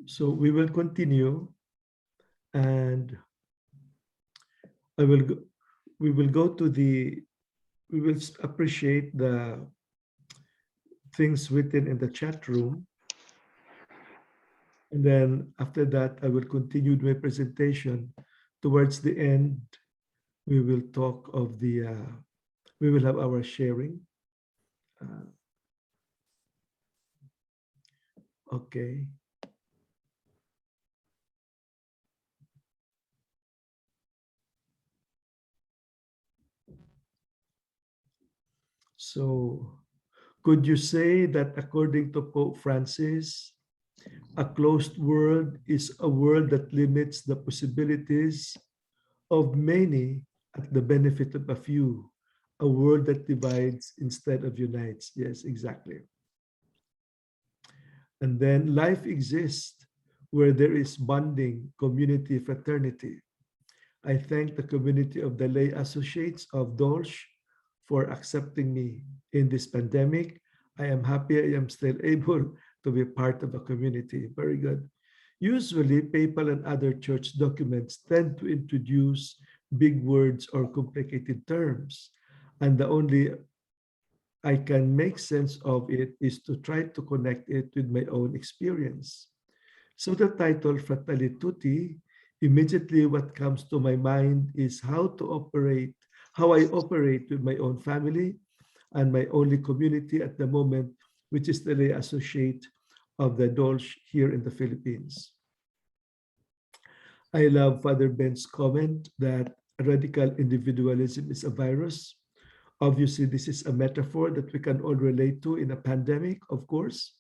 So we will continue, and I will go, we will go to the, we will appreciate the things written in the chat room. And then after that, I will continue my presentation. Towards the end, we will talk of the, we will have our sharing. Uh, okay. So could you say that according to Pope Francis, a closed world is a world that limits the possibilities of many at the benefit of a few, a world that divides instead of unites? Yes, exactly. And then life exists where there is bonding, community, fraternity. I thank the community of the lay associates of Dolch for accepting me in this pandemic. I am happy I am still able to be part of a community. Very good. Usually, papal and other church documents tend to introduce big words or complicated terms, and the only I can make sense of it is to try to connect it with my own experience. So the title Fratelli Tutti, immediately what comes to my mind is how I operate with my own family and my only community at the moment, which is the lay associate of the Dolch here in the Philippines. I love Father Ben's comment that radical individualism is a virus. Obviously, this is a metaphor that we can all relate to in a pandemic, of course.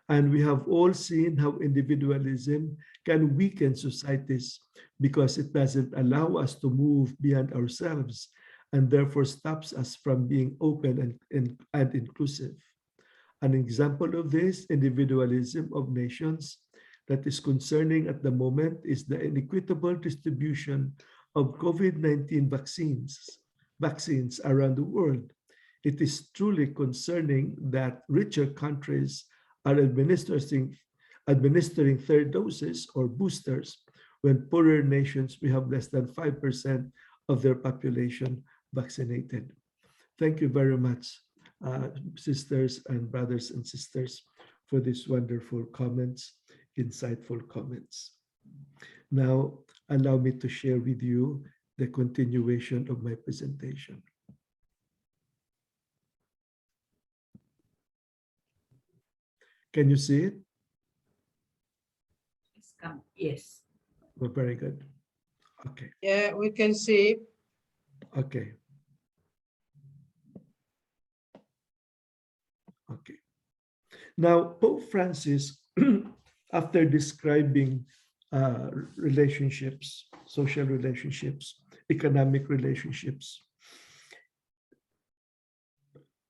And we have all seen how individualism can weaken societies because it doesn't allow us to move beyond ourselves and therefore stops us from being open and inclusive. An example of this individualism of nations that is concerning at the moment is the inequitable distribution of COVID-19 vaccines around the world. It is truly concerning that richer countries are administering third doses or boosters when poorer nations we have less than 5% of their population vaccinated. Thank you very much, sisters and brothers and sisters, for these wonderful comments, insightful comments. Now, allow me to share with you the continuation of my presentation. Can you see it? Yes. Oh, very good. Okay. Yeah, we can see. Okay. Okay. Now, Pope Francis, after describing relationships, social relationships, economic relationships,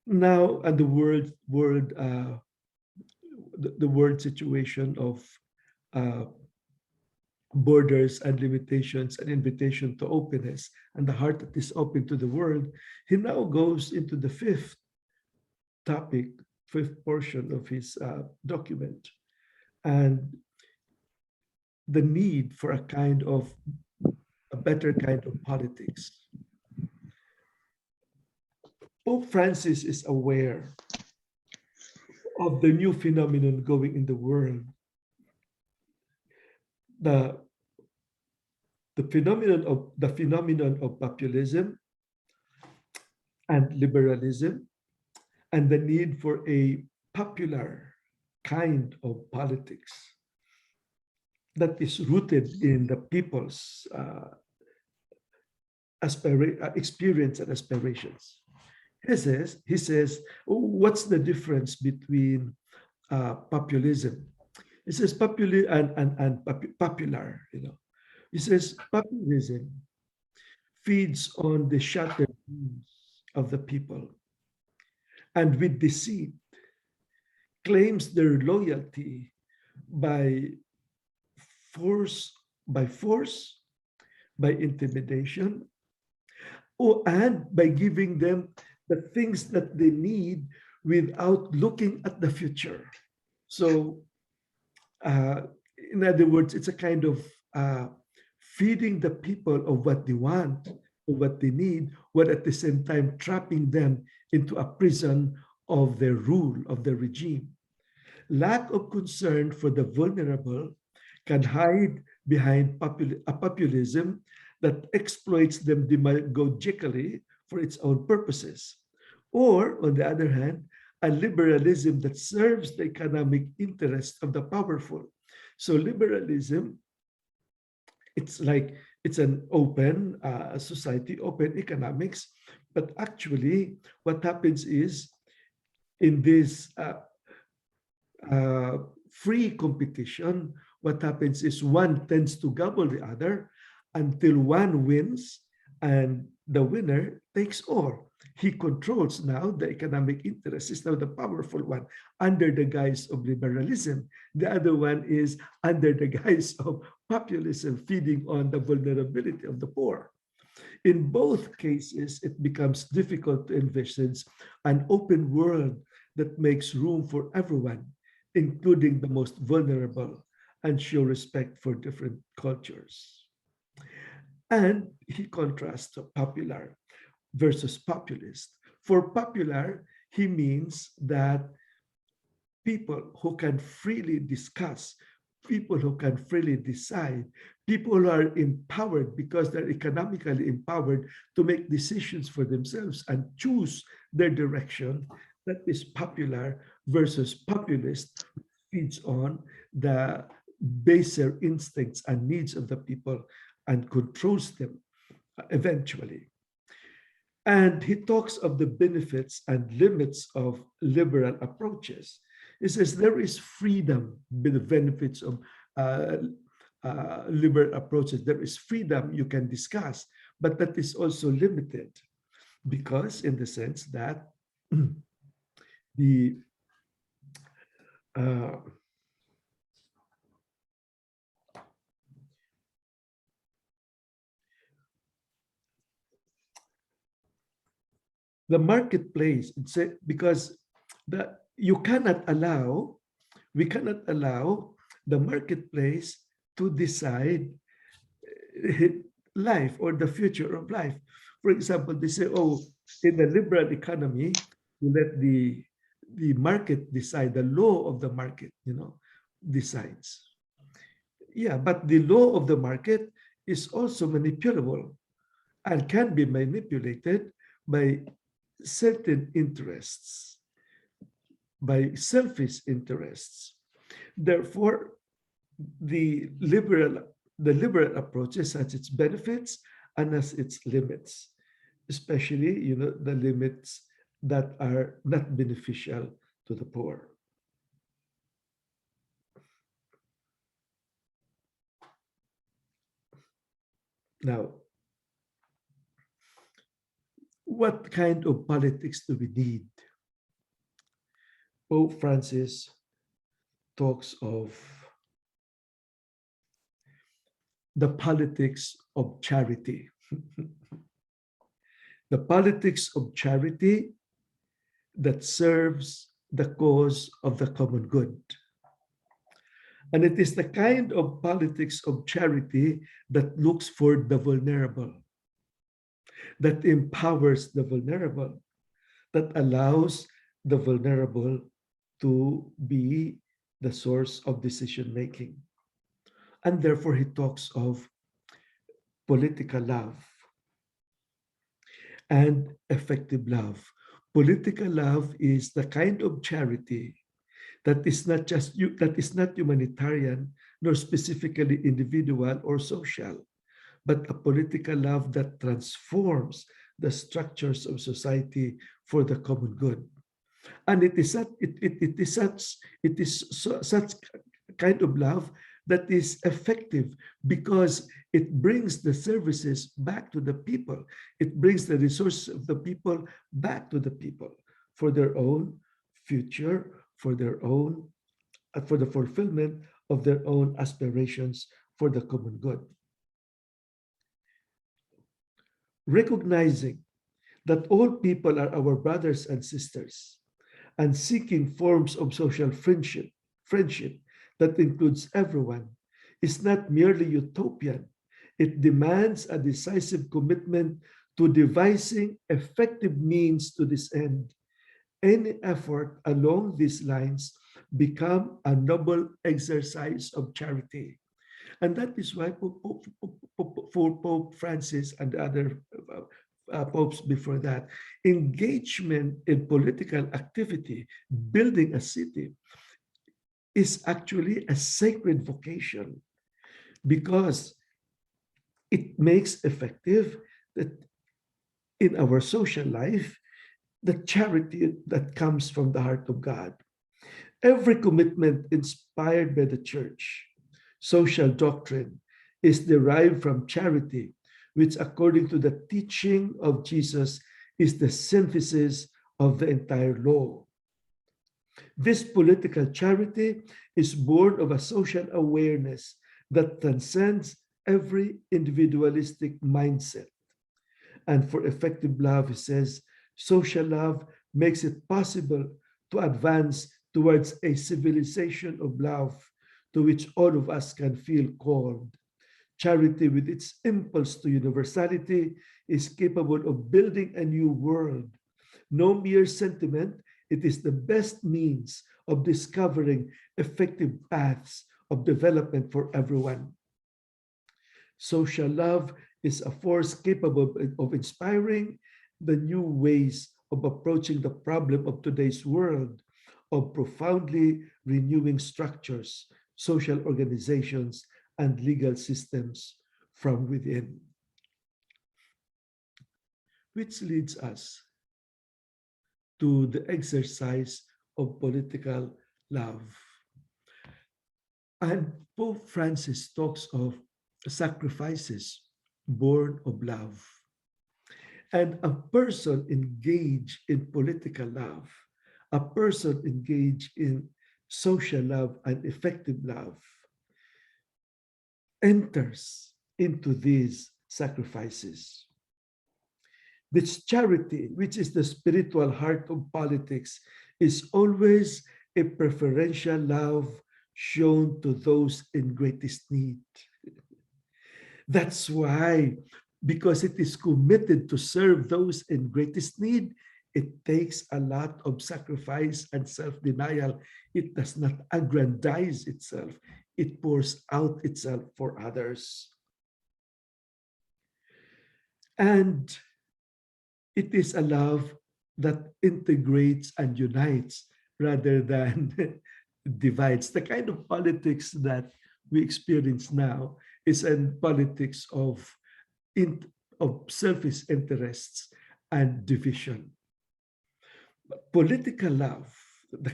now and the world situation of uh, borders and limitations and invitation to openness and the heart that is open to the world, he now goes into the fifth topic, fifth portion of his document, and the need for a better kind of politics. Pope Francis is aware of the new phenomenon going in the world. The phenomenon of populism and liberalism, and the need for a popular kind of politics that is rooted in the people's experience and aspirations. He says, what's the difference between populism? He says popular and popular, you know. He says populism feeds on the shattered dreams of the people and with deceit claims their loyalty by force, by intimidation, and by giving them the things that they need without looking at the future. So In other words, it's a kind of feeding the people of what they want, of what they need, while at the same time trapping them into a prison of their rule, of the regime. Lack of concern for the vulnerable can hide behind a populism that exploits them demagogically for its own purposes. Or, on the other hand, a liberalism that serves the economic interests of the powerful. So liberalism, it's like it's an open society, open economics, but actually what happens is in this free competition, what happens is one tends to gobble the other until one wins and the winner takes all. He controls now the economic interest, is now the powerful one under the guise of liberalism. The other one is under the guise of populism, feeding on the vulnerability of the poor. In both cases, it becomes difficult to envisage an open world that makes room for everyone, including the most vulnerable, and show respect for different cultures. And he contrasts popular versus populist. For popular, he means that people who can freely discuss, people who can freely decide, people who are empowered because they're economically empowered to make decisions for themselves and choose their direction. That is popular versus populist, feeds on the baser instincts and needs of the people and controls them eventually. And he talks of the benefits and limits of liberal approaches. He says there is freedom, the benefits of uh, liberal approaches. There is freedom you can discuss, but that is also limited because, in the sense that the uh, the marketplace, because you cannot allow, we cannot allow the marketplace to decide life or the future of life. For example, they say, oh, in the liberal economy, you let the market decide, the law of the market, decides. Yeah, but the law of the market is also manipulable and can be manipulated by certain interests, by selfish interests. Therefore, the liberal the liberal approaches has its benefits and has its limits, especially the limits that are not beneficial to the poor. Now, what kind of politics do we need? Pope Francis talks of the politics of charity. The politics of charity that serves the cause of the common good. And it is the kind of politics of charity that looks for the vulnerable, that empowers the vulnerable, that allows the vulnerable to be the source of decision making. And therefore, he talks of political love and effective love. Political love is the kind of charity that is not just that is not humanitarian nor specifically individual or social, but a political love that transforms the structures of society for the common good. And it is such kind of love that is effective because it brings the services back to the people. It brings the resources of the people back to the people for their own future, for their own, for the fulfillment of their own aspirations for the common good. Recognizing that all people are our brothers and sisters and seeking forms of social friendship that includes everyone is not merely utopian. It demands a decisive commitment to devising effective means to this end. Any effort along these lines become a noble exercise of charity. And that is why Pope Francis and the other popes before that, engagement in political activity, building a city, is actually a sacred vocation because it makes effective that in our social life, the charity that comes from the heart of God. Every commitment inspired by the church, social doctrine, is derived from charity, which, according to the teaching of Jesus, is the synthesis of the entire law. This political charity is born of a social awareness that transcends every individualistic mindset. And for effective love, he says, social love makes it possible to advance towards a civilization of love to which all of us can feel called. Charity, with its impulse to universality, is capable of building a new world. No mere sentiment, it is the best means of discovering effective paths of development for everyone. Social love is a force capable of inspiring the new ways of approaching the problem of today's world, of profoundly renewing structures, social organizations, and legal systems from within. Which leads us to the exercise of political love. And Pope Francis talks of sacrifices born of love. And a person engaged in political love, a person engaged in social love and effective love, enters into these sacrifices. This charity, which is the spiritual heart of politics, is always a preferential love shown to those in greatest need. That's why, because it is committed to serve those in greatest need, it takes a lot of sacrifice and self-denial. It does not aggrandize itself. It pours out itself for others. And it is a love that integrates and unites rather than divides. The kind of politics that we experience now is a politics of selfish interests and division. Political love,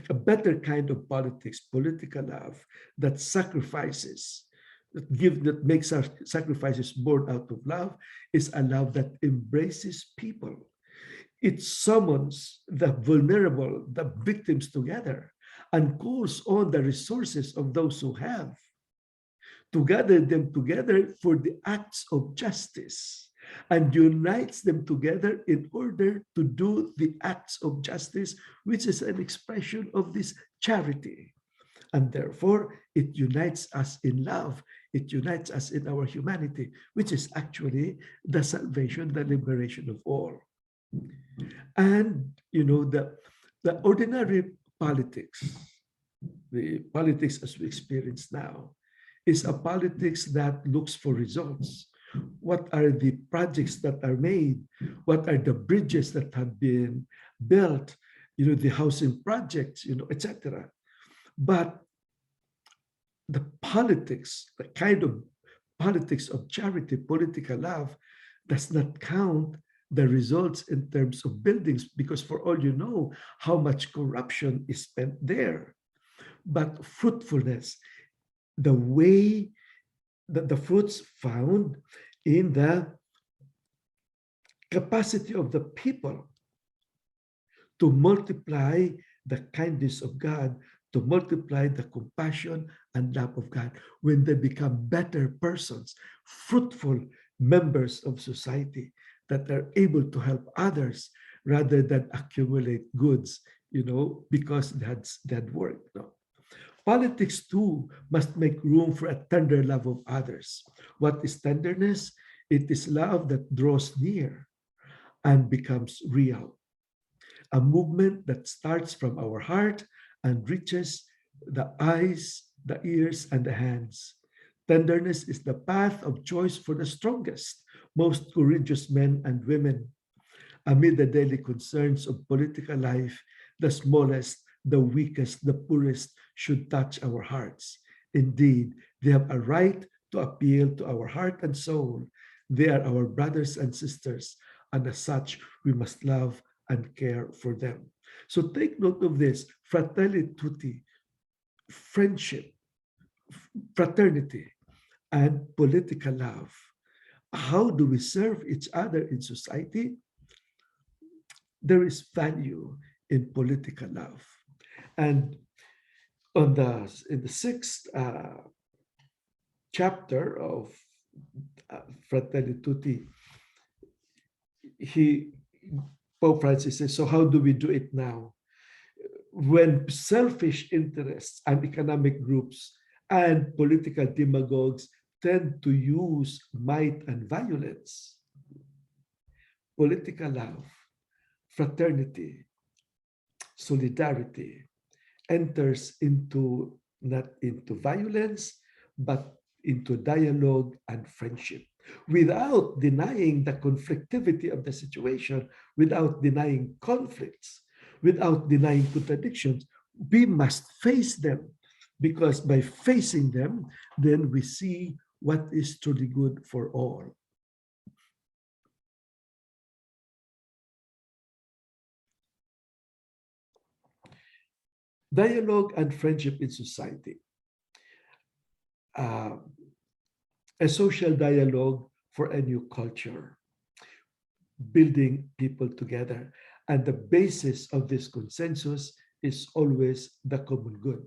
a better kind of politics, political love that sacrifices, that makes our sacrifices born out of love, is a love that embraces people. It summons the vulnerable, the victims together, and calls on the resources of those who have to gather them together for the acts of justice, and unites them together in order to do the acts of justice, which is an expression of this charity. And therefore, it unites us in love. It unites us in our humanity, which is actually the salvation, the liberation of all. And, the ordinary politics, the politics as we experience now, is a politics that looks for results. What are the projects that are made? What are the bridges that have been built? The housing projects, etc. But the politics, the kind of politics of charity, political love, does not count the results in terms of buildings, because for all you know, how much corruption is spent there. But fruitfulness, the way that the fruits found in the capacity of the people to multiply the kindness of God, to multiply the compassion and love of God, when they become better persons, fruitful members of society that are able to help others rather than accumulate goods, because they had work. No? Politics too must make room for a tender love of others. What is tenderness? It is love that draws near and becomes real. A movement that starts from our heart and reaches the eyes, the ears, and the hands. Tenderness is the path of choice for the strongest, most courageous men and women. Amid the daily concerns of political life, the smallest, the weakest, the poorest should touch our hearts. Indeed, they have a right to appeal to our heart and soul. They are our brothers and sisters, and as such, we must love and care for them. So take note of this: fratelli tutti, friendship, fraternity, and political love. How do we serve each other in society? There is value in political love. And in the sixth chapter of Fratelli Tutti, he Pope Francis says, so how do we do it now? When selfish interests and economic groups and political demagogues tend to use might and violence, political love, fraternity, solidarity enters into not into violence, but into dialogue and friendship without denying the conflictivity of the situation, without denying conflicts, without denying contradictions. We must face them because by facing them, then we see what is truly good for all. Dialogue and friendship in society. Uh, a social dialogue for a new culture, building people together. And the basis of this consensus is always the common good.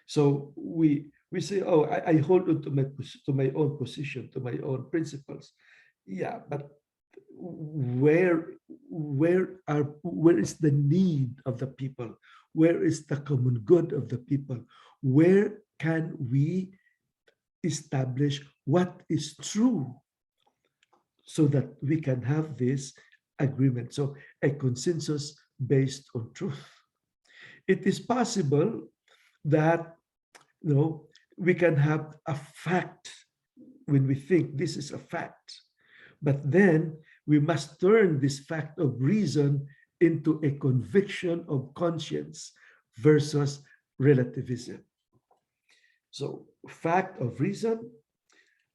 So we say, oh, I hold on to my own position, to my own principles. Yeah, but where is the need of the people? Where is the common good of the people? Where can we establish what is true so that we can have this agreement? So a consensus based on truth. It is possible that we can have a fact when we think this is a fact, but then we must turn this fact of reason into a conviction of conscience versus relativism. So fact of reason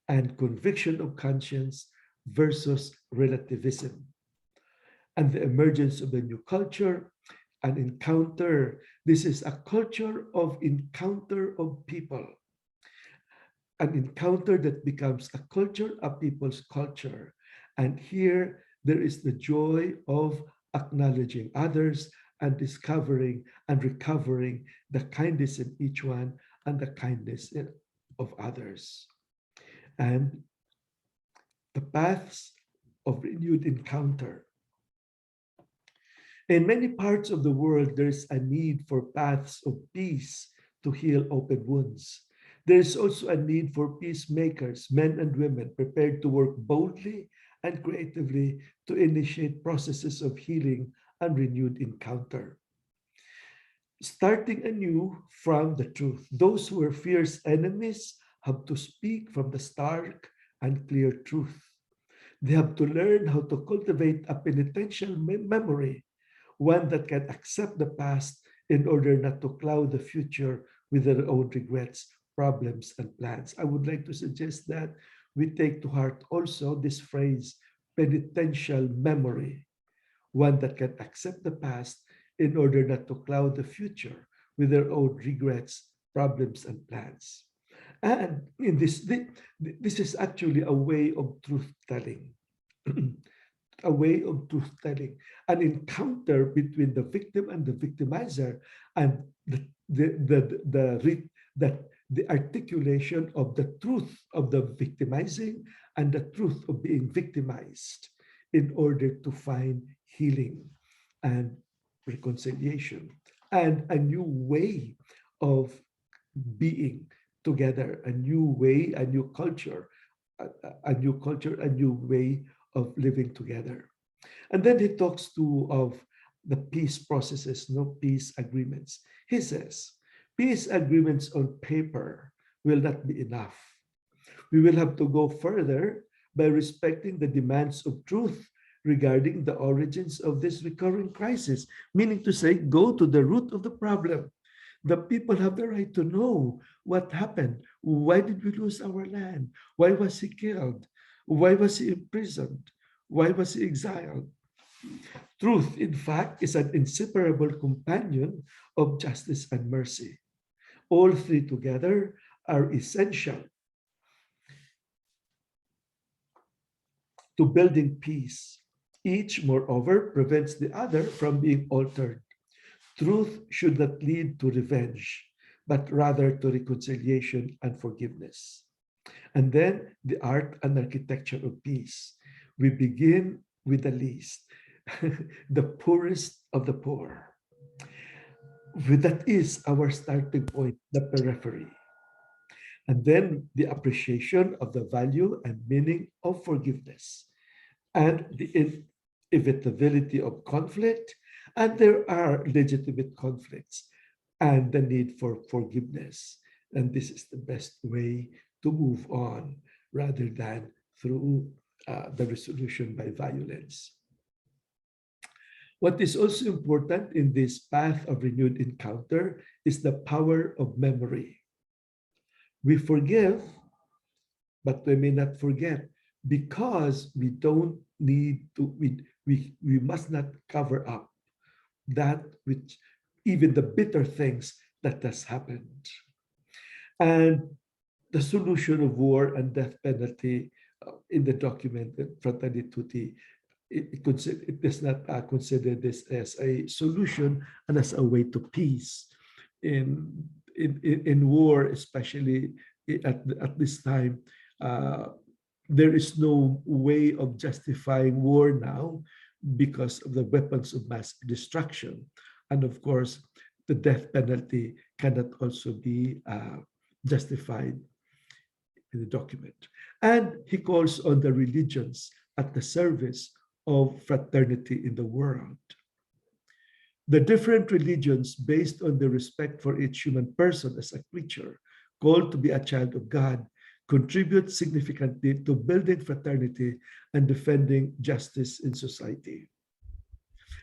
and conviction of conscience versus relativism. And the emergence of a new culture, an encounter. This is a culture of encounter of people. An encounter that becomes a culture, a people's culture. And here there is the joy of acknowledging others and discovering and recovering the kindness in each one and the kindness of others. And the paths of renewed encounter. In many parts of the world, there's a need for paths of peace to heal open wounds. There is also a need for peacemakers, men and women, prepared to work boldly and creatively to initiate processes of healing and renewed encounter. Starting anew from the truth. Those who are fierce enemies have to speak from the stark and clear truth. They have to learn how to cultivate a penitential memory, one that can accept the past in order not to cloud the future with their own regrets, problems, and plans. I would like to suggest that we take to heart also this phrase, penitential memory, one that can accept the past in order not to cloud the future with their own regrets, problems, and plans. And in this is actually a way of truth telling. A way of truth telling, an encounter between the victim and the victimizer, and the articulation of the truth of the victimizing and the truth of being victimized in order to find healing and reconciliation and a new way of being together, a new way, a new culture, a new culture, a new way of living together. And then he talks too of the peace processes, no peace agreements. He says, peace agreements on paper will not be enough. We will have to go further by respecting the demands of truth regarding the origins of this recurring crisis, meaning to say, go to the root of the problem. The people have the right to know what happened. Why did we lose our land? Why was he killed? Why was he imprisoned? Why was he exiled? Truth, in fact, is an inseparable companion of justice and mercy. All three together are essential to building peace. Each, moreover, prevents the other from being altered. Truth should not lead to revenge, but rather to reconciliation and forgiveness. And then the art and architecture of peace. We begin with the least, the poorest of the poor. That is our starting point, the periphery. And then the appreciation of the value and meaning of forgiveness and the inevitability of conflict. And there are legitimate conflicts and the need for forgiveness. And this is the best way to move on rather than through the resolution by violence. What is also important in this path of renewed encounter is the power of memory. We forgive, but we may not forget because we don't need to, we must not cover up that which, even the bitter things that has happened. And the solution of war and death penalty in the document, Fratelli Tutti, it does not consider this as a solution and as a way to peace. In war, especially at this time, there is no way of justifying war now because of the weapons of mass destruction. And of course, the death penalty cannot also be justified in the document. And he calls on the religions at the service of fraternity in the world. The different religions, based on the respect for each human person as a creature, called to be a child of God, contribute significantly to building fraternity and defending justice in society.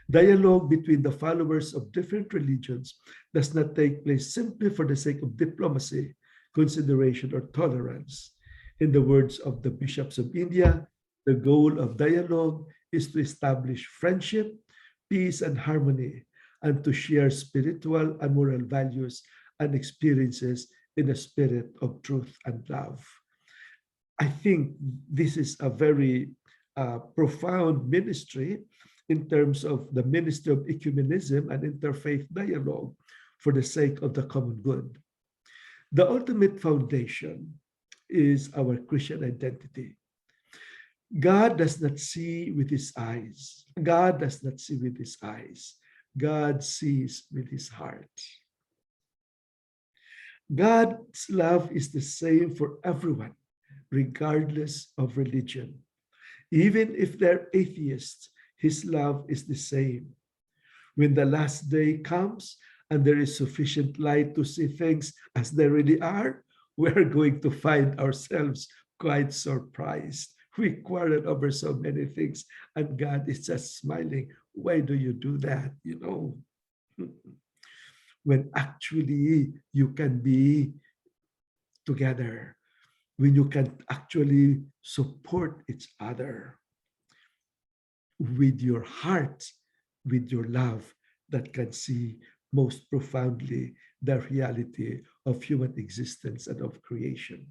Dialogue between the followers of different religions does not take place simply for the sake of diplomacy, consideration, or tolerance. In the words of the bishops of India, the goal of dialogue is to establish friendship, peace, and harmony, and to share spiritual and moral values and experiences in a spirit of truth and love. I think this is a very profound ministry in terms of the ministry of ecumenism and interfaith dialogue for the sake of the common good. The ultimate foundation is our Christian identity. God does not see with his eyes. God does not see with his eyes. God sees with his heart. God's love is the same for everyone, regardless of religion. Even if they're atheists, his love is the same. When the last day comes and there is sufficient light to see things as they really are, we're going to find ourselves quite surprised. We quarrel over so many things, and God is just smiling. Why do you do that? You know, when actually you can be together, when you can actually support each other with your heart, with your love that can see most profoundly the reality of human existence and of creation.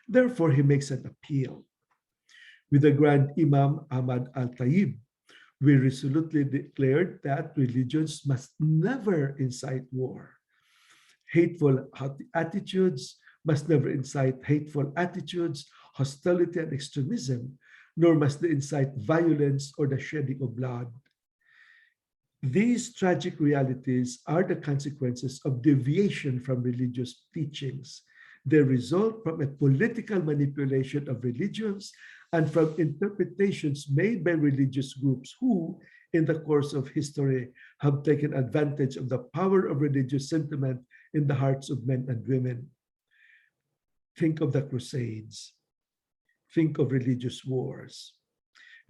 Therefore, he makes an appeal. With the Grand Imam Ahmad al-Tayyib, we resolutely declared that religions must never incite war. Hateful attitudes must never incite hateful attitudes, hostility, and extremism, nor must they incite violence or the shedding of blood. These tragic realities are the consequences of deviation from religious teachings. They result from a political manipulation of religions and from interpretations made by religious groups who, in the course of history, have taken advantage of the power of religious sentiment in the hearts of men and women. Think of the Crusades. Think of religious wars.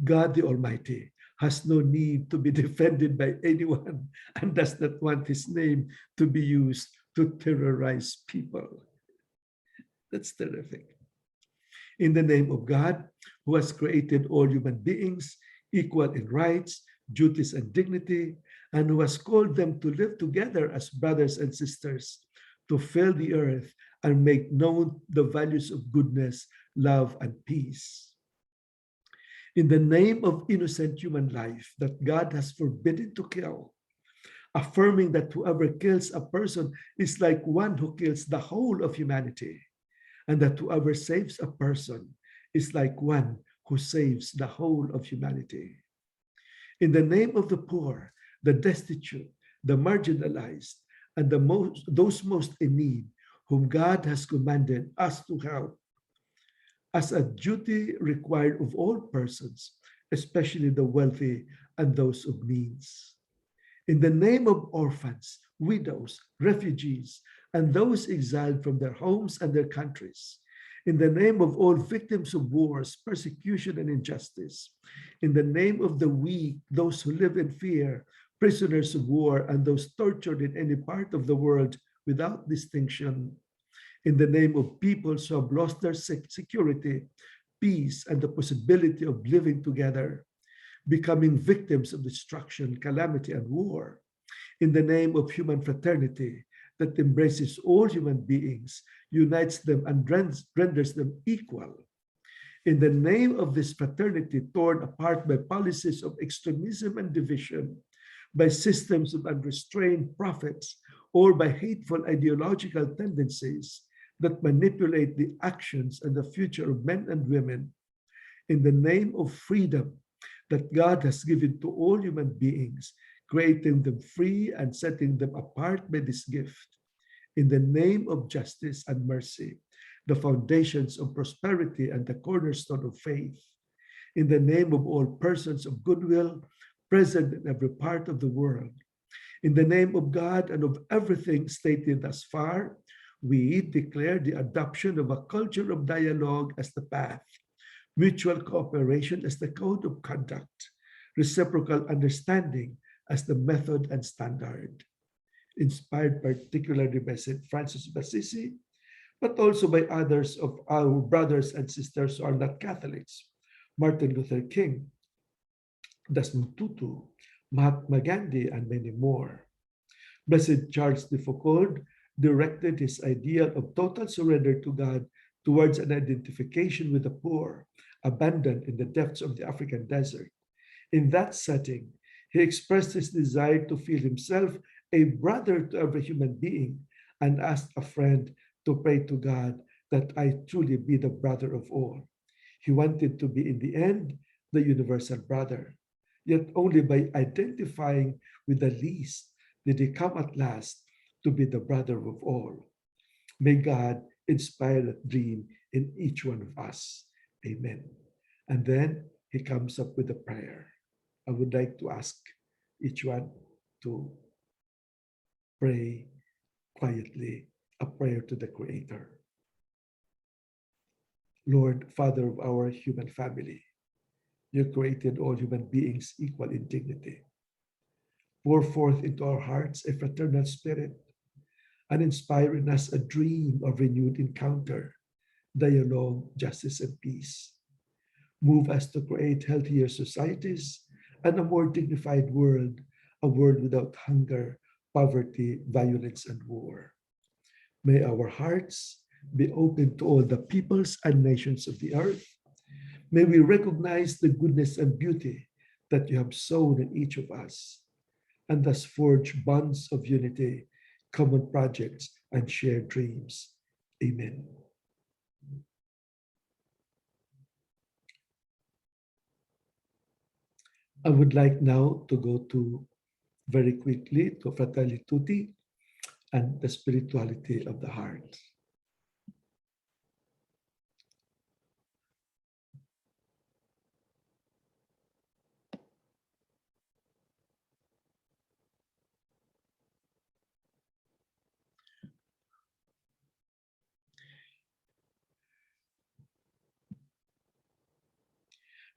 God the Almighty has no need to be defended by anyone and does not want his name to be used to terrorize people. That's terrific. In the name of God, who has created all human beings equal in rights, duties, and dignity, and who has called them to live together as brothers and sisters, to fill the earth and make known the values of goodness, love, and peace. In the name of innocent human life that God has forbidden to kill, affirming that whoever kills a person is like one who kills the whole of humanity, and that whoever saves a person is like one who saves the whole of humanity. In the name of the poor, the destitute, the marginalized, and those most in need, whom God has commanded us to help as a duty required of all persons, especially the wealthy and those of means. In the name of orphans, widows, refugees, and those exiled from their homes and their countries, in the name of all victims of wars, persecution, and injustice, in the name of the weak, those who live in fear, prisoners of war, and those tortured in any part of the world without distinction, in the name of peoples who have lost their security, peace, and the possibility of living together, becoming victims of destruction, calamity, and war, in the name of human fraternity that embraces all human beings, unites them, and renders them equal. In the name of this fraternity torn apart by policies of extremism and division, by systems of unrestrained profits, or by hateful ideological tendencies that manipulate the actions and the future of men and women, in the name of freedom that God has given to all human beings, creating them free and setting them apart by this gift, in the name of justice and mercy, the foundations of prosperity and the cornerstone of faith, in the name of all persons of goodwill present in every part of the world, in the name of God and of everything stated thus far, we declare the adoption of a culture of dialogue as the path, mutual cooperation as the code of conduct, reciprocal understanding as the method and standard. Inspired particularly by St. Francis of Assisi, but also by others of our brothers and sisters who are not Catholics, Martin Luther King, Desmond Tutu, Mahatma Gandhi, and many more. Blessed Charles de Foucauld directed his ideal of total surrender to God towards an identification with the poor, abandoned in the depths of the African desert. In that setting, he expressed his desire to feel himself a brother to every human being and asked a friend to pray to God that I truly be the brother of all. He wanted to be, in the end, the universal brother. Yet only by identifying with the least did he come at last to be the brother of all. May God inspire that dream in each one of us. Amen. And then he comes up with a prayer. I would like to ask each one to pray quietly a prayer to the Creator. Lord, Father of our human family, you created all human beings equal in dignity. Pour forth into our hearts a fraternal spirit and inspire in us a dream of renewed encounter, dialogue, justice, and peace. Move us to create healthier societies and a more dignified world, a world without hunger, poverty, violence, and war. May our hearts be open to all the peoples and nations of the earth. May we recognize the goodness and beauty that you have sown in each of us, and thus forge bonds of unity, common projects, and shared dreams. Amen. I would like now to go to very quickly to Fratelli Tutti and the spirituality of the heart.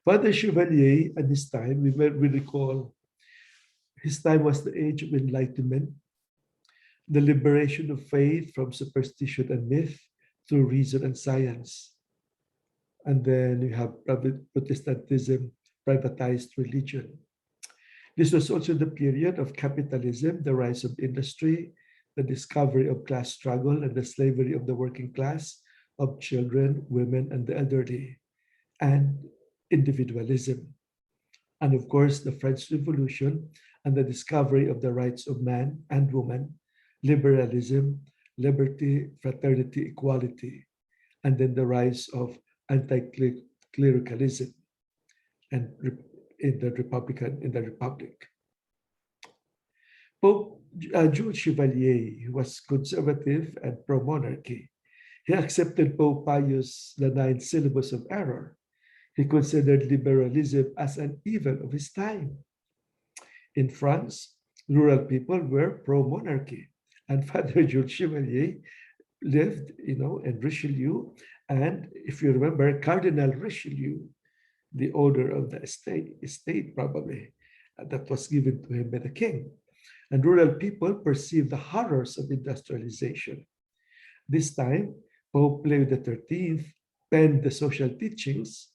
Father Chevalier, at this time, we recall his time was the age of enlightenment, the liberation of faith from superstition and myth through reason and science. And then you have Protestantism, privatized religion. This was also the period of capitalism, the rise of industry, the discovery of class struggle, and the slavery of the working class, of children, women, and the elderly, and individualism. And of course, the French Revolution and the discovery of the rights of man and woman, liberalism, liberty, fraternity, equality, and then the rise of anti-clericalism and in the Republic. Pope Jules Chevalier was conservative and pro-monarchy. He accepted Pope Pius IX's syllabus of error. He considered liberalism as an evil of his time. In France, rural people were pro-monarchy, and Father Jules Chevalier lived, in Richelieu, and if you remember, Cardinal Richelieu, the owner of the estate probably, that was given to him by the king. And rural people perceived the horrors of industrialization. This time, Pope Leo XIII penned the social teachings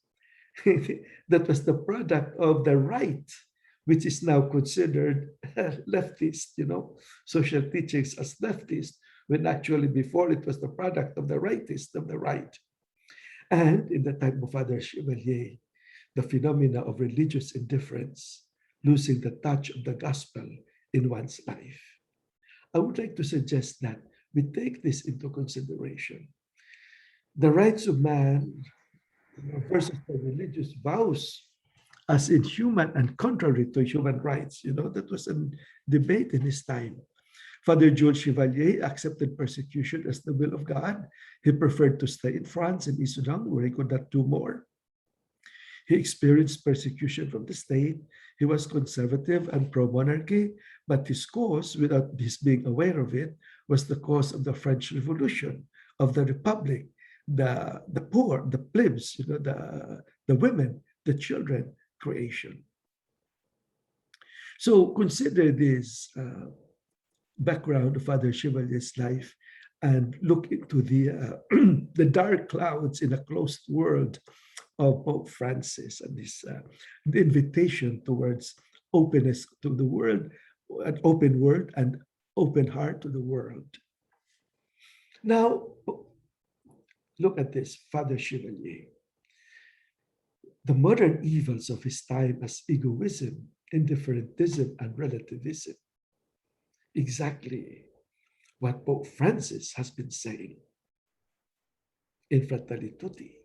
that was the product of the right, which is now considered leftist, social teachings as leftist, when actually before it was the product of the rightist, of the right. And in the time of Father Chevalier, the phenomena of religious indifference, losing the touch of the gospel in one's life. I would like to suggest that we take this into consideration. The rights of man versus the religious vows as inhuman and contrary to human rights. That was a debate in his time. Father Jules Chevalier accepted persecution as the will of God. He preferred to stay in France and Sudan, where he could not do more. He experienced persecution from the state. He was conservative and pro-monarchy, but his cause, without his being aware of it, was the cause of the French Revolution, of the Republic, the poor, the plebs, the women, the children, creation. So consider this background of Father Chevalier's life and look into the the dark clouds in a closed world of Pope Francis and this the invitation towards openness to the world, an open world and open heart to the world. Now, look at this, Father Chevalier. The modern evils of his time as egoism, indifferentism, and relativism. Exactly what Pope Francis has been saying in Fratelli Tutti.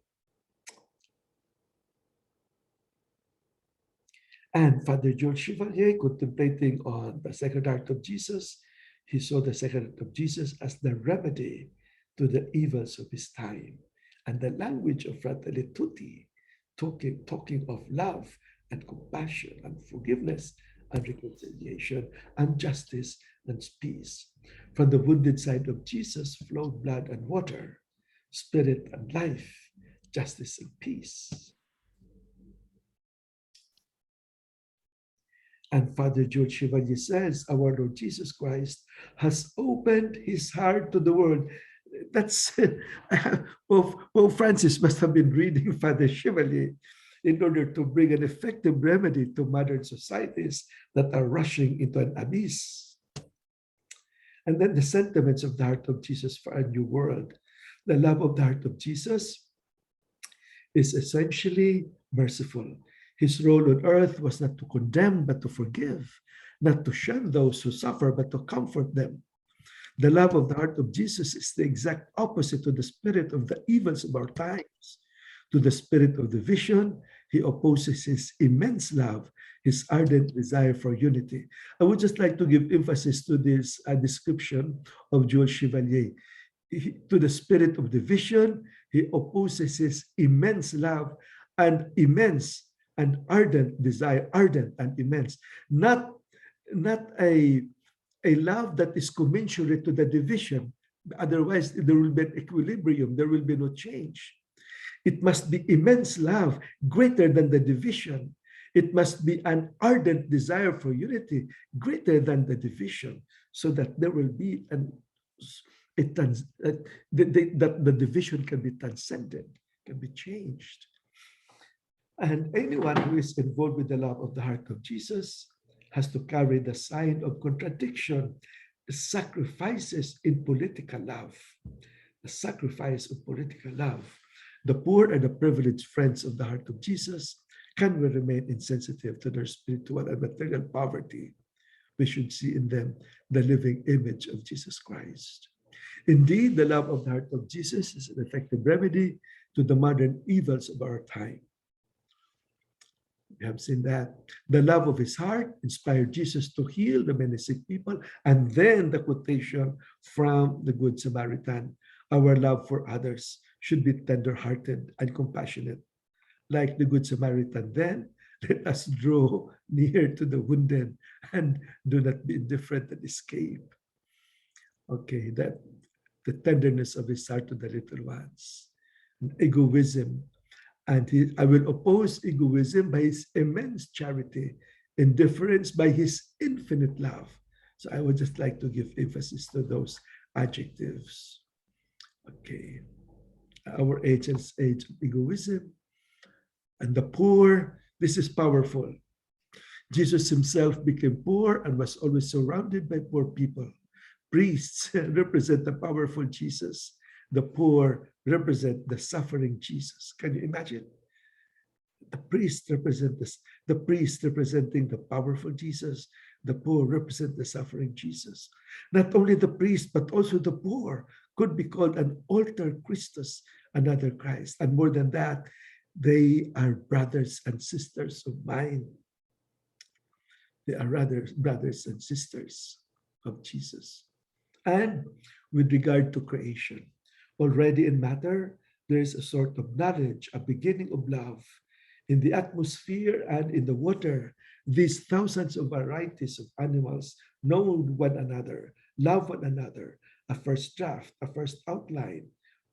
And Father George Chevalier, contemplating on the Sacred Heart of Jesus, he saw the Sacred Heart of Jesus as the remedy to the evils of his time. And the language of Fratelli Tutti, talking of love and compassion and forgiveness and reconciliation and justice and peace. From the wounded side of Jesus flowed blood and water, spirit and life, justice and peace. And Father George Chevalier says, our Lord Jesus Christ has opened his heart to the world. That's Pope Francis must have been reading Father Chevalier in order to bring an effective remedy to modern societies that are rushing into an abyss. And then the sentiments of the heart of Jesus for a new world. The love of the heart of Jesus is essentially merciful. His role on earth was not to condemn, but to forgive, not to shun those who suffer, but to comfort them. The love of the heart of Jesus is the exact opposite to the spirit of the evils of our times. To the spirit of division, He opposes his immense love, his ardent desire for unity. I would just like to give emphasis to this description of Jules Chevalier. To the spirit of division, he opposes his immense love and immense and ardent desire, ardent and immense, not a love that is commensurate to the division. Otherwise, there will be an equilibrium, there will be no change. It must be immense love, greater than the division. It must be an ardent desire for unity, greater than the division, so that there will be that the division can be transcended, can be changed. And anyone who is involved with the love of the heart of Jesus has to carry the sign of contradiction, the sacrifices in political love, the sacrifice of political love. The poor and the privileged friends of the heart of Jesus can we remain insensitive to their spiritual and material poverty. We should see in them the living image of Jesus Christ. Indeed, the love of the heart of Jesus is an effective remedy to the modern evils of our time. We have seen that. The love of his heart inspired Jesus to heal the many sick people. And then the quotation from the Good Samaritan, our love for others should be tender-hearted and compassionate. Like the Good Samaritan, then let us draw near to the wounded and do not be indifferent and escape. Okay, that the tenderness of his heart to the little ones. And egoism. And I will oppose egoism by his immense charity, indifference by his infinite love. So I would just like to give emphasis to those adjectives. Okay. Our age is age of egoism. And the poor, this is powerful. Jesus himself became poor and was always surrounded by poor people. Priests represent the powerful Jesus. The poor represent the suffering Jesus. Can you imagine? The priest represent this, the priest representing the powerful Jesus. The poor represent the suffering Jesus. Not only the priest, but also the poor could be called an altar Christus, another Christ. And more than that, they are brothers and sisters of mine. They are rather brothers and sisters of Jesus. And with regard to creation, already in matter, there is a sort of knowledge, a beginning of love. In the atmosphere and in the water, these thousands of varieties of animals know one another, love one another, a first draft, a first outline,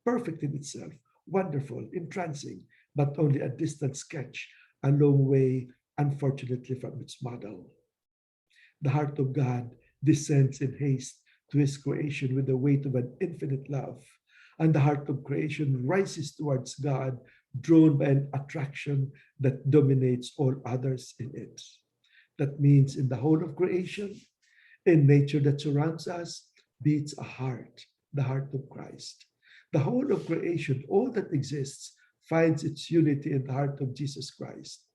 perfect in itself, wonderful, entrancing, but only a distant sketch, a long way, unfortunately, from its model. The heart of God descends in haste to his creation with the weight of an infinite love. And the heart of creation rises towards God, drawn by an attraction that dominates all others in it. That means in the whole of creation, in nature that surrounds us, beats a heart, the heart of Christ. The whole of creation, all that exists, finds its unity in the heart of Jesus Christ.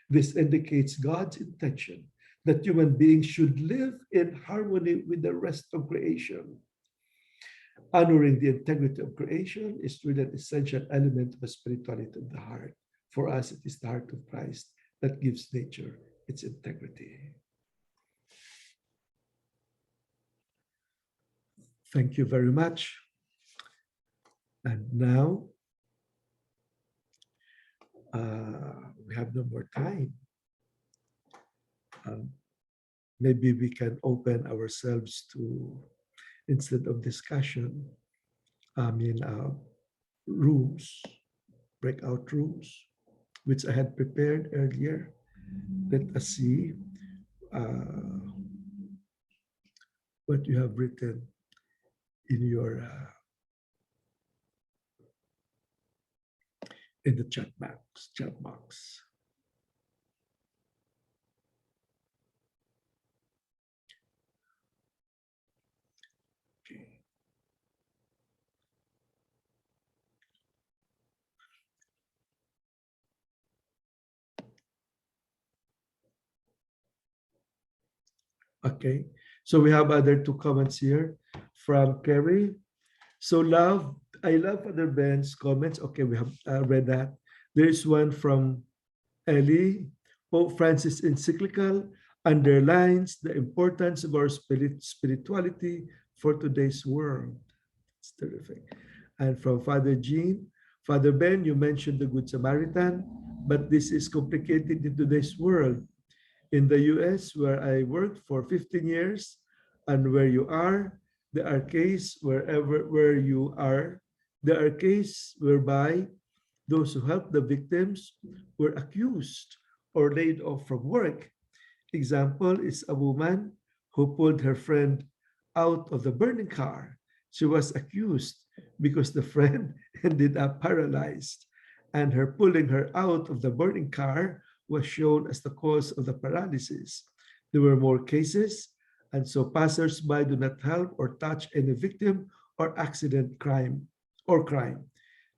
This indicates God's intention that human beings should live in harmony with the rest of creation. Honoring the integrity of creation is really an essential element of the spirituality of the heart. For us, it is the heart of Christ that gives nature its integrity. Thank you very much. And now, we have no more time. Maybe we can open ourselves to, instead of discussion, rooms, breakout rooms, which I had prepared earlier. Let us see what you have written in your in the chat box. Okay, so we have other two comments here from Kerry. So I love Father Ben's comments. Okay, we have read that. There is one from Ellie, Pope Francis' encyclical underlines the importance of our spirituality for today's world. It's terrific. And from Father Jean, Father Ben, you mentioned the Good Samaritan, but this is complicated in today's world. In the US, where I worked for 15 years, and where you are, there are cases wherever where you are, there are cases whereby those who helped the victims were accused or laid off from work. Example is a woman who pulled her friend out of the burning car. She was accused because the friend ended up paralyzed, and her pulling her out of the burning car was shown as the cause of the paralysis. There were more cases, and so passers-by do not help or touch any victim or accident crime.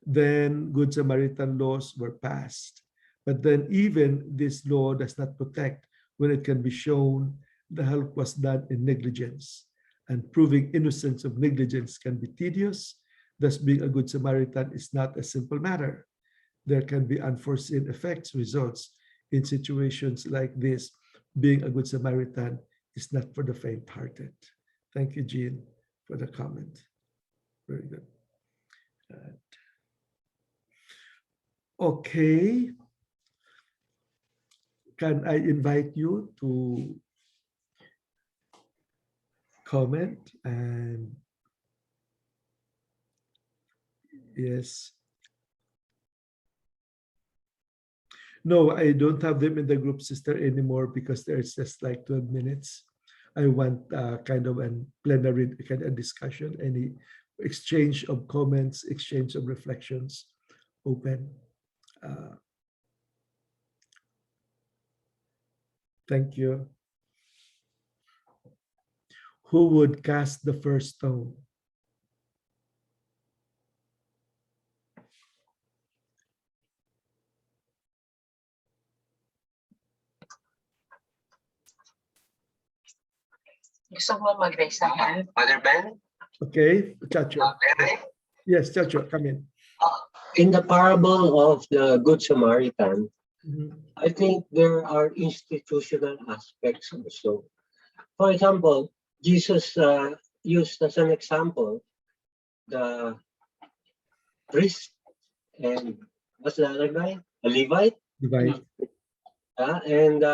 Then Good Samaritan laws were passed. But then even this law does not protect when it can be shown the help was done in negligence. And proving innocence of negligence can be tedious. Thus, being a Good Samaritan is not a simple matter. There can be unforeseen effects, results in situations like this. Being a Good Samaritan is not for the faint-hearted. Thank you, Jean, for the comment. Very good. Okay. Can I invite you to comment? And yes. No, I don't have them in the group, sister, anymore because there's just like 12 minutes. I want kind of a plenary kind of discussion, any exchange of comments, exchange of reflections open. Thank you. Who would cast the first stone? Gusto mo mag-raise the hand, Father Ben? Okay, Chacho. Yes, Chacho, come in. In the parable of the Good Samaritan, I think there are institutional aspects also. For example, Jesus used as an example the priest and what's the other guy? A Levite? Divide. And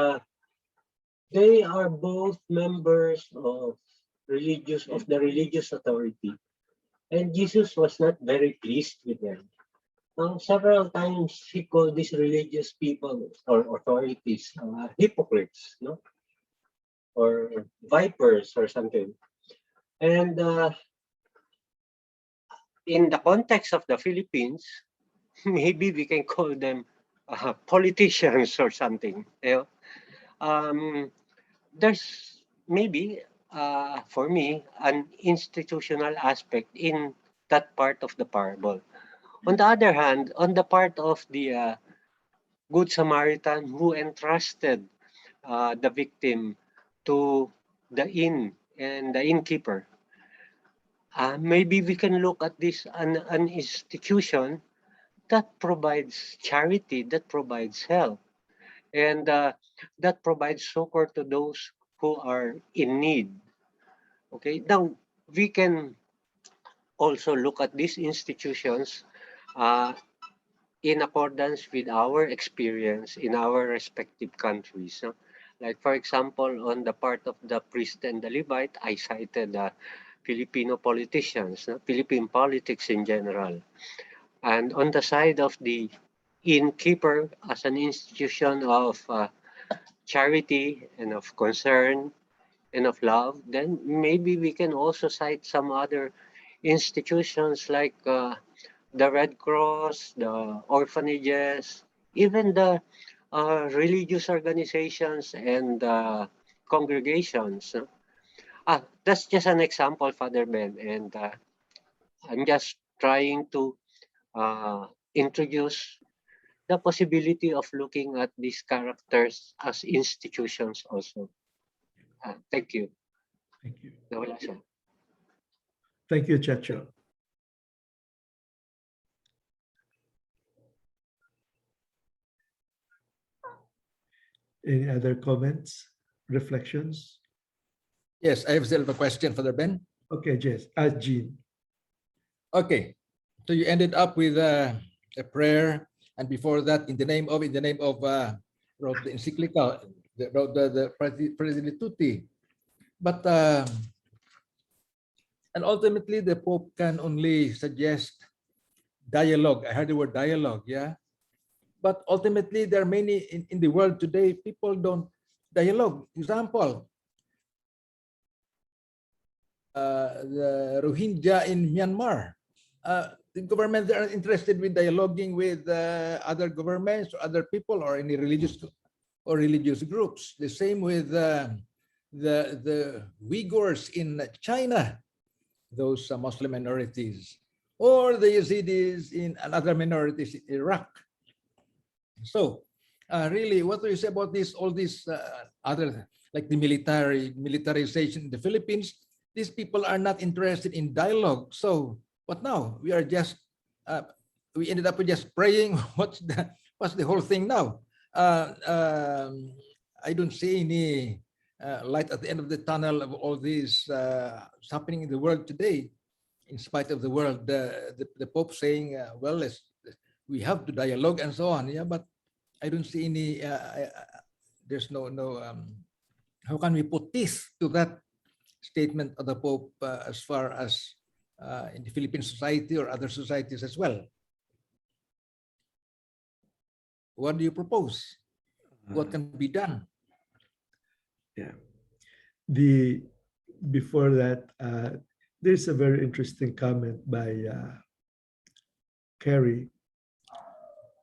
they are both members of the religious authority. And Jesus was not very pleased with them. Several times he called these religious people or authorities hypocrites, no? Or vipers or something. And in the context of the Philippines, maybe we can call them politicians or something. You know? There's maybe, for me, an institutional aspect in that part of the parable. On the other hand, on the part of the Good Samaritan who entrusted the victim to the inn and the innkeeper, maybe we can look at this an institution that provides charity, that provides help, and that provides succor to those who are in need. Okay, now we can also look at these institutions uh, in accordance with our experience in our respective countries. No? Like, for example, on the part of the priest and the Levite, I cited Filipino politicians, no? Philippine politics in general. And on the side of the innkeeper as an institution of charity and of concern and of love, then maybe we can also cite some other institutions like the Red Cross, the orphanages, even the religious organizations and congregations. That's just an example, Father Ben, and I'm just trying to introduce the possibility of looking at these characters as institutions also. Thank you. Thank you. Nawala siya. Thank you, Chacho. Any other comments, reflections? Yes, I have still a question, Father Ben. Okay, Jess, Jean. Okay, so you ended up with a prayer, and before that, in the name of, wrote the encyclical, wrote the Fratelli Tutti. But and ultimately, the Pope can only suggest dialogue. I heard the word dialogue, yeah. But ultimately, there are many in the world today. People don't dialogue. Example, the Rohingya in Myanmar. The government, they are interested with dialoguing with other governments or other people or any religious groups. The same with the Uyghurs in China, those Muslim minorities, or the Yazidis in and other minorities in Iraq. So, really, what do you say about this? All these other, like the militarization in the Philippines? These people are not interested in dialogue. So, what now? We are just we ended up with just praying. What's the whole thing now? I don't see any light at the end of the tunnel of all these happening in the world today. In spite of the world, the Pope saying, "Well, we have to dialogue and so on." Yeah, but I don't see any. There's no. How can we put teeth to that statement of the Pope as far as in the Philippine society or other societies as well? What do you propose? What can be done? Yeah. Before that, there's a very interesting comment by Carrie.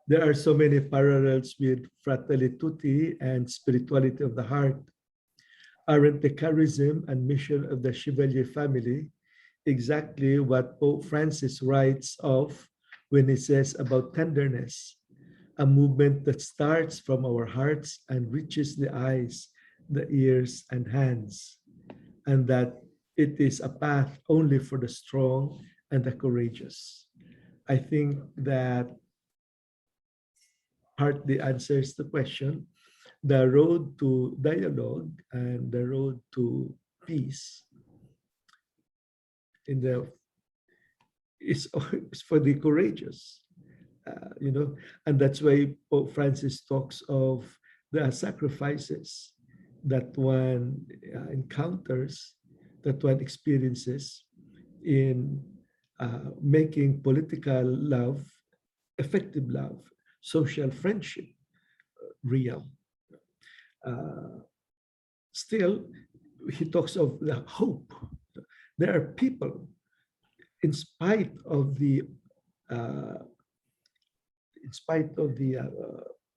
There are so many parallels with Fratelli Tutti and spirituality of the heart. Aren't the charism and mission of the Chevalier family exactly what Pope Francis writes of when he says about tenderness, a movement that starts from our hearts and reaches the eyes, the ears, and hands, and that it is a path only for the strong and the courageous? I think that partly answers the question. The road to dialogue and the road to peace in the is for the courageous, and that's why Pope Francis talks of the sacrifices that one encounters, that one experiences in making political love, effective love, social friendship real. Still, he talks of the hope. There are people, in spite of the uh,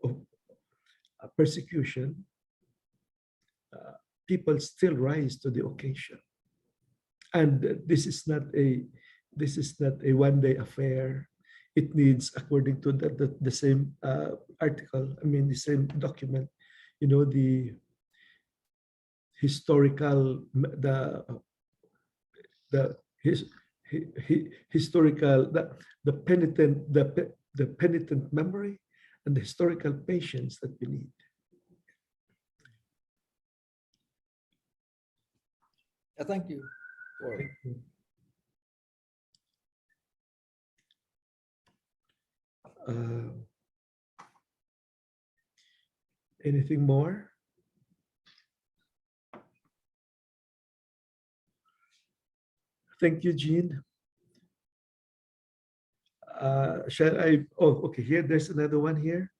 of persecution, people still rise to the occasion. And this is not a one-day affair. It needs, according to the same article, I mean the same document, the historical the his, historical the penitent memory and the historical patience that we need. Thank you. Thank you. Anything more? Thank you, Jean. Shall I? Oh, okay. Here, there's another one here.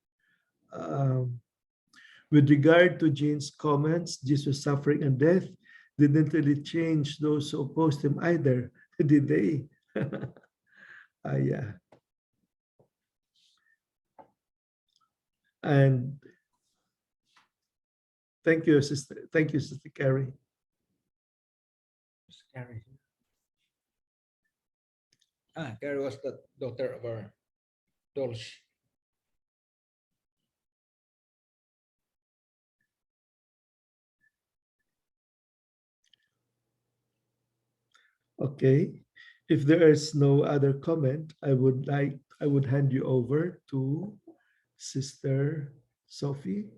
With regard to Jean's comments, Jesus' suffering and death didn't really change those who opposed him either, did they? Yeah. And thank you, Sister. Thank you, Sister Carrie. Carrie. Carrie was the daughter of our Dolce. Okay. If there is no other comment, I would hand you over to Sister Sophie.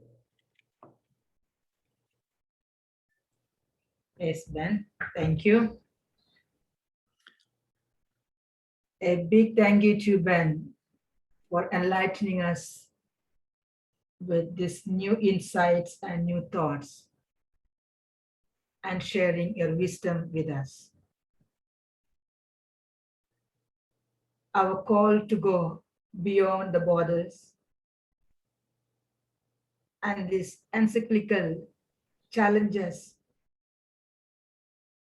Yes, Ben. Thank you. A big thank you to Ben for enlightening us with these new insights and new thoughts and sharing your wisdom with us. Our call to go beyond the borders and these encyclical challenges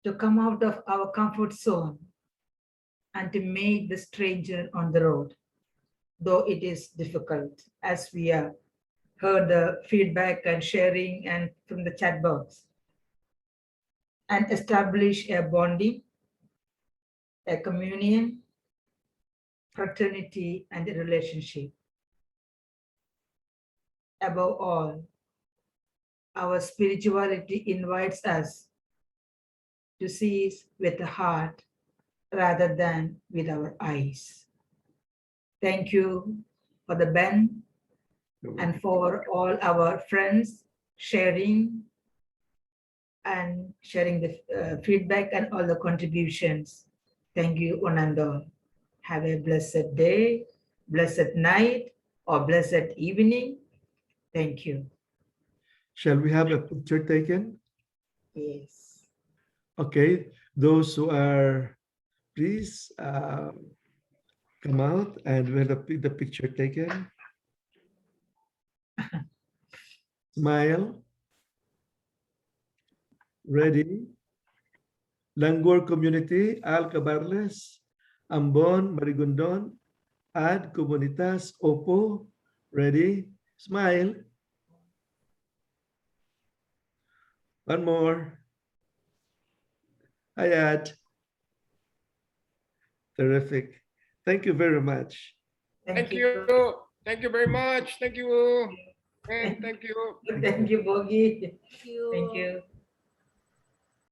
to come out of our comfort zone and to make the stranger on the road, though it is difficult, as we have heard the feedback and sharing and from the chat box, and establish a bonding, a communion, fraternity, and a relationship. Above all, our spirituality invites us to see with the heart rather than with our eyes. Thank you for the Ben and for all our friends sharing the feedback and all the contributions. Thank you, one and all. Have a blessed day, blessed night, or blessed evening. Thank you. Shall we have a picture taken? Yes. Okay, those who are, please come out and we'll have the picture taken. Smile. Ready? Langor Community, Al Cabarles, Ambon, Marigondon, Ad Comunitas, Opo. Ready? Smile. One more. Ayat. Terrific. Thank you very much. Thank you. Thank you very much. Thank you. And thank you. Thank you, Bogi. Thank you.